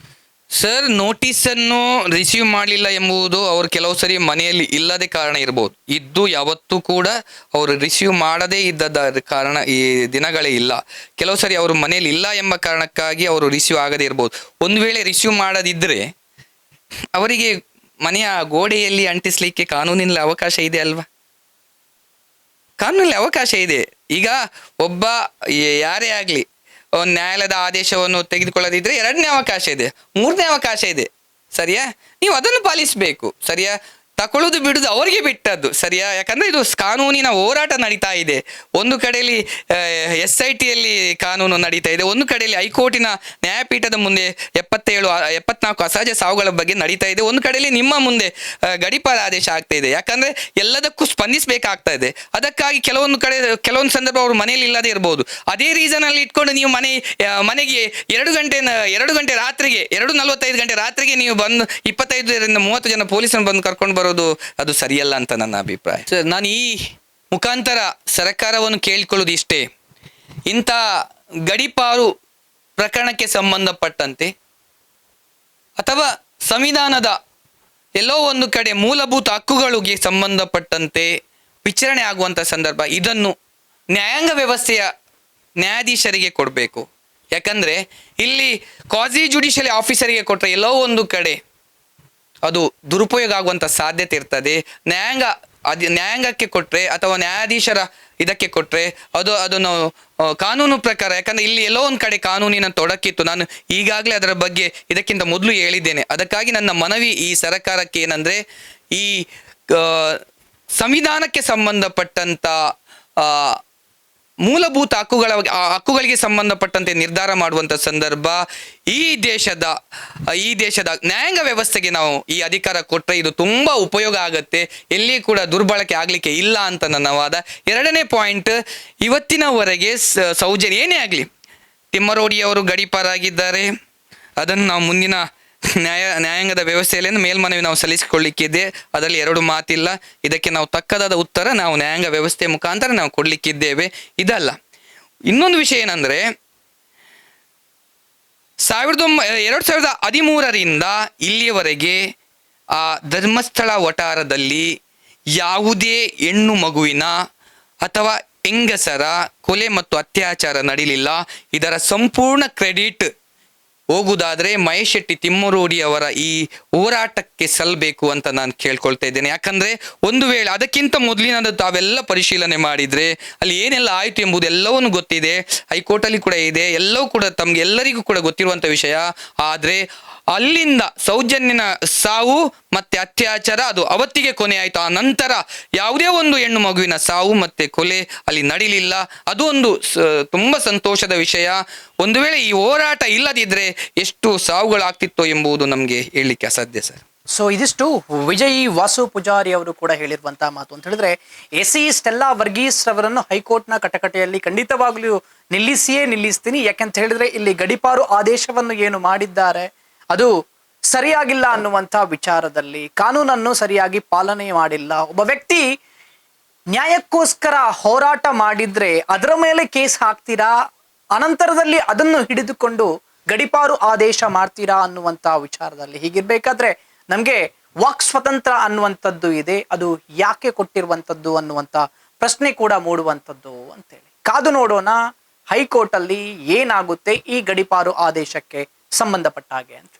ಸರ್, ನೋಟಿಸನ್ನು ರಿಸೀವ್ ಮಾಡಲಿಲ್ಲ ಎಂಬುದು ಅವರು ಕೆಲವು ಸರಿ ಮನೆಯಲ್ಲಿ ಇಲ್ಲದೆ ಕಾರಣ ಇರ್ಬೋದು. ಇದ್ದು ಯಾವತ್ತೂ ಕೂಡ ಅವರು ರಿಸೀವ್ ಮಾಡದೇ ಇದ್ದದ ಕಾರಣ ಈ ದಿನಗಳೇ ಇಲ್ಲ. ಕೆಲವು ಸರಿ ಅವರು ಮನೆಯಲ್ಲಿ ಇಲ್ಲ ಎಂಬ ಕಾರಣಕ್ಕಾಗಿ ಅವರು ರಿಸೀವ್ ಆಗದೇ ಇರ್ಬೋದು. ಒಂದು ವೇಳೆ ರಿಸೀವ್ ಮಾಡದಿದ್ದರೆ ಅವರಿಗೆ ಮನೆಯ ಗೋಡೆಯಲ್ಲಿ ಅಂಟಿಸ್ಲಿಕ್ಕೆ ಕಾನೂನಿನಲ್ಲಿ ಅವಕಾಶ ಇದೆ ಅಲ್ವಾ? ಕಾನೂನಲ್ಲಿ ಅವಕಾಶ ಇದೆ. ಈಗ ಒಬ್ಬ ಯಾರೇ ಆಗಲಿ ಒಂದು ನ್ಯಾಯಾಲಯದ ಆದೇಶವನ್ನು ತೆಗೆದುಕೊಳ್ಳದಿದ್ದರೆ 2ನೇ ಅವಕಾಶ ಇದೆ, 3ನೇ ಅವಕಾಶ ಇದೆ. ಸರಿಯಾ? ನೀವು ಅದನ್ನು ಪಾಲಿಸಬೇಕು. ಸರಿಯಾ? ತಕೊಳ್ಳೋದು ಬಿಡುದು ಅವರಿಗೆ ಬಿಟ್ಟದ್ದು ಸರಿಯಾ. ಯಾಕಂದ್ರೆ ಇದು ಕಾನೂನಿನ ಹೋರಾಟ ನಡೀತಾ ಇದೆ. ಒಂದು ಕಡೆಯಲ್ಲಿ SITಯಲ್ಲಿ ಕಾನೂನು ನಡೀತಾ ಇದೆ, ಒಂದು ಕಡೆಯಲ್ಲಿ ಹೈಕೋರ್ಟಿನ ನ್ಯಾಯಪೀಠದ ಮುಂದೆ 74 ಅಸಹಜ ಸಾವುಗಳ ಬಗ್ಗೆ ನಡೀತಾ ಇದೆ, ಒಂದು ಕಡೆಯಲ್ಲಿ ನಿಮ್ಮ ಮುಂದೆ ಗಡೀಪಾರ ಆದೇಶ ಆಗ್ತಾ ಇದೆ. ಯಾಕಂದ್ರೆ ಎಲ್ಲದಕ್ಕೂ ಸ್ಪಂದಿಸಬೇಕಾಗ್ತಾ ಇದೆ. ಅದಕ್ಕಾಗಿ ಕೆಲವೊಂದು ಸಂದರ್ಭ ಅವರು ಮನೆಯಲ್ಲಿ ಇಲ್ಲದೆ ಇರಬಹುದು. ಅದೇ ರೀಸನ್ ಅಲ್ಲಿ ಇಟ್ಕೊಂಡು ನೀವು ಮನೆಗೆ 2 ಗಂಟೆ ರಾತ್ರಿಗೆ 2:45 ಗಂಟೆ ರಾತ್ರಿಗೆ ನೀವು ಬಂದು 25ರಿಂದ 30 ಜನ ಪೊಲೀಸರನ್ನು ಬಂದು ಕರ್ಕೊಂಡು ಬರೋದು ಅದು ಸರಿಯಲ್ಲ ಅಂತ ನನ್ನ ಅಭಿಪ್ರಾಯ. ನಾನು ಈ ಮುಖಾಂತರ ಸರ್ಕಾರವನ್ನು ಕೇಳಿಕೊಳ್ಳುವುದು ಇಷ್ಟೇ, ಇಂಥ ಗಡೀಪಾರು ಪ್ರಕರಣಕ್ಕೆ ಸಂಬಂಧಪಟ್ಟಂತೆ ಅಥವಾ ಸಂವಿಧಾನದ ಎಲ್ಲೋ ಒಂದು ಕಡೆ ಮೂಲಭೂತ ಹಕ್ಕುಗಳಿಗೆ ಸಂಬಂಧಪಟ್ಟಂತೆ ವಿಚಾರಣೆ ಆಗುವಂಥ ಸಂದರ್ಭ ಇದನ್ನು ನ್ಯಾಯಾಂಗ ವ್ಯವಸ್ಥೆಯ ನ್ಯಾಯಾಧೀಶರಿಗೆ ಕೊಡಬೇಕು. ಯಾಕಂದರೆ ಇಲ್ಲಿ ಕ್ವಾಸಿ ಜುಡಿಷಿಯಲ್ ಆಫೀಸರಿಗೆ ಕೊಟ್ಟರೆ ಎಲ್ಲೋ ಒಂದು ಕಡೆ ಅದು ದುರುಪಯೋಗ ಆಗುವಂಥ ಸಾಧ್ಯತೆ ಇರ್ತದೆ. ನ್ಯಾಯಾಂಗಕ್ಕೆ ಕೊಟ್ಟರೆ ಅಥವಾ ನ್ಯಾಯಾಧೀಶರ ಇದಕ್ಕೆ ಕೊಟ್ಟರೆ ಅದನ್ನು ಕಾನೂನು ಪ್ರಕಾರ, ಯಾಕಂದರೆ ಇಲ್ಲಿ ಎಲ್ಲೋ ಒಂದು ಕಡೆ ಕಾನೂನಿನ ತೊಡಕಿತ್ತು. ನಾನು ಈಗಾಗಲೇ ಅದರ ಬಗ್ಗೆ ಇದಕ್ಕಿಂತ ಮೊದಲು ಹೇಳಿದ್ದೇನೆ. ಅದಕ್ಕಾಗಿ ನನ್ನ ಮನವಿ ಈ ಸರ್ಕಾರಕ್ಕೆ ಏನಂದರೆ, ಈ ಸಂವಿಧಾನಕ್ಕೆ ಸಂಬಂಧಪಟ್ಟಂಥ ಮೂಲಭೂತ ಹಕ್ಕುಗಳಿಗೆ ಸಂಬಂಧಪಟ್ಟಂತೆ ನಿರ್ಧಾರ ಮಾಡುವಂಥ ಸಂದರ್ಭ ಈ ದೇಶದ ನ್ಯಾಯಾಂಗ ವ್ಯವಸ್ಥೆಗೆ ನಾವು ಈ ಅಧಿಕಾರ ಕೊಟ್ಟರೆ ಇದು ತುಂಬ ಉಪಯೋಗ ಆಗುತ್ತೆ, ಎಲ್ಲಿ ಕೂಡ ದುರ್ಬಳಕೆ ಆಗಲಿಕ್ಕೆ ಇಲ್ಲ ಅಂತ ನನ್ನ ವಾದ. 2ನೇ ಪಾಯಿಂಟ್, ಇವತ್ತಿನವರೆಗೆ ಸೌಜನ್ಯ ಏನೇ ಆಗಲಿ, ತಿಮ್ಮರೋಡಿಯವರು ಗಡೀಪಾರಾಗಿದ್ದಾರೆ, ಅದನ್ನು ನಾವು ಮುಂದಿನ ನ್ಯಾಯಾಂಗದ ವ್ಯವಸ್ಥೆಯಲ್ಲಿ ಮೇಲ್ಮನವಿ ನಾವು ಸಲ್ಲಿಸಿಕೊಳ್ಳಿಕ್ಕಿದೆ. ಅದರಲ್ಲಿ 2 ಮಾತಿಲ್ಲ. ಇದಕ್ಕೆ ನಾವು ತಕ್ಕದಾದ ಉತ್ತರ ನಾವು ನ್ಯಾಯಾಂಗ ವ್ಯವಸ್ಥೆ ಮುಖಾಂತರ ನಾವು ಕೊಡಲಿಕ್ಕಿದ್ದೇವೆ. ಇದಲ್ಲ, ಇನ್ನೊಂದು ವಿಷಯ ಏನಂದರೆ 2013ರಿಂದ ಇಲ್ಲಿಯವರೆಗೆ ಆ ಧರ್ಮಸ್ಥಳ ವಠಾರದಲ್ಲಿ ಯಾವುದೇ ಹೆಣ್ಣು ಮಗುವಿನ ಅಥವಾ ಹೆಂಗಸರ ಕೊಲೆ ಮತ್ತು ಅತ್ಯಾಚಾರ ನಡೀಲಿಲ್ಲ. ಇದರ ಸಂಪೂರ್ಣ ಕ್ರೆಡಿಟ್ ಹೋಗುವುದಾದರೆ ಮಹೇಶ್ ಶೆಟ್ಟಿ ತಿಮ್ಮರೋಡಿ ಅವರ ಈ ಹೋರಾಟಕ್ಕೆ ಸಲ್ಲಬೇಕು ಅಂತ ನಾನು ಕೇಳ್ಕೊಳ್ತಾ ಇದ್ದೇನೆ. ಯಾಕಂದರೆ ಒಂದು ವೇಳೆ ಅದಕ್ಕಿಂತ ಮೊದಲಿನದು ತಾವೆಲ್ಲ ಪರಿಶೀಲನೆ ಮಾಡಿದರೆ ಅಲ್ಲಿ ಏನೆಲ್ಲ ಆಯಿತು ಎಂಬುದೆಲ್ಲವನ್ನು ಗೊತ್ತಿದೆ, ಹೈಕೋರ್ಟಲ್ಲಿ ಕೂಡ ಇದೆ, ಎಲ್ಲವೂ ಕೂಡ ತಮಗೆಲ್ಲರಿಗೂ ಕೂಡ ಗೊತ್ತಿರುವಂಥ ವಿಷಯ. ಆದರೆ ಅಲ್ಲಿಂದ ಸೌಜನ್ಯನ ಸಾವು ಮತ್ತು ಅತ್ಯಾಚಾರ ಅದು ಅವತ್ತಿಗೆ ಕೊನೆ ಆಯಿತು. ಆ ನಂತರ ಯಾವುದೇ ಒಂದು ಹೆಣ್ಣು ಮಗುವಿನ ಸಾವು ಮತ್ತು ಕೊಲೆ ಅಲ್ಲಿ ನಡೀಲಿಲ್ಲ. ಅದು ಒಂದು ತುಂಬ ಸಂತೋಷದ ವಿಷಯ. ಒಂದು ವೇಳೆ ಈ ಹೋರಾಟ ಇಲ್ಲದಿದ್ದರೆ ಎಷ್ಟು ಸಾವುಗಳಾಗ್ತಿತ್ತೋ ಎಂಬುದು ನಮಗೆ ಹೇಳಲಿಕ್ಕೆ ಅಸಾಧ್ಯ ಸರ್.
ಸೊ ಇದಿಷ್ಟು ವಿಜಯ್ ವಾಸು ಪೂಜಾರಿ ಅವರು ಕೂಡ ಹೇಳಿರುವಂತಹ ಮಾತು. ಅಂತ ಹೇಳಿದ್ರೆ ಎಸಿ ಸ್ಟೆಲ್ಲಾ ವರ್ಗೀಸ್ ರವರನ್ನು ಹೈಕೋರ್ಟ್ನ ಕಟಕಟೆಯಲ್ಲಿ ಖಂಡಿತವಾಗ್ಲೂ ನಿಲ್ಲಿಸ್ತೀನಿ. ಯಾಕಂತ ಹೇಳಿದ್ರೆ ಇಲ್ಲಿ ಗಡೀಪಾರು ಆದೇಶವನ್ನು ಏನು ಮಾಡಿದ್ದಾರೆ ಅದು ಸರಿಯಾಗಿಲ್ಲ ಅನ್ನುವಂಥ ವಿಚಾರದಲ್ಲಿ ಕಾನೂನನ್ನು ಸರಿಯಾಗಿ ಪಾಲನೆ ಮಾಡಿಲ್ಲ. ಒಬ್ಬ ವ್ಯಕ್ತಿ ನ್ಯಾಯಕ್ಕೋಸ್ಕರ ಹೋರಾಟ ಮಾಡಿದ್ರೆ ಅದರ ಮೇಲೆ ಕೇಸ್ ಹಾಕ್ತೀರಾ, ಅನಂತರದಲ್ಲಿ ಅದನ್ನು ಹಿಡಿದುಕೊಂಡು ಗಡೀಪಾರು ಆದೇಶ ಮಾಡ್ತೀರಾ ಅನ್ನುವಂಥ ವಿಚಾರದಲ್ಲಿ. ಹೀಗಿರ್ಬೇಕಾದ್ರೆ ನಮಗೆ ವಾಕ್ ಸ್ವಾತಂತ್ರ್ಯ ಅನ್ನುವಂಥದ್ದು ಇದೆ, ಅದು ಯಾಕೆ ಕೊಟ್ಟಿರುವಂಥದ್ದು ಅನ್ನುವಂಥ ಪ್ರಶ್ನೆ ಕೂಡ ಮೂಡುವಂಥದ್ದು ಅಂತೇಳಿ ಕಾದು ನೋಡೋಣ ಹೈಕೋರ್ಟ್ ಅಲ್ಲಿ ಏನಾಗುತ್ತೆ ಈ ಗಡೀಪಾರು ಆದೇಶಕ್ಕೆ ಸಂಬಂಧಪಟ್ಟ ಹಾಗೆ ಅಂತ.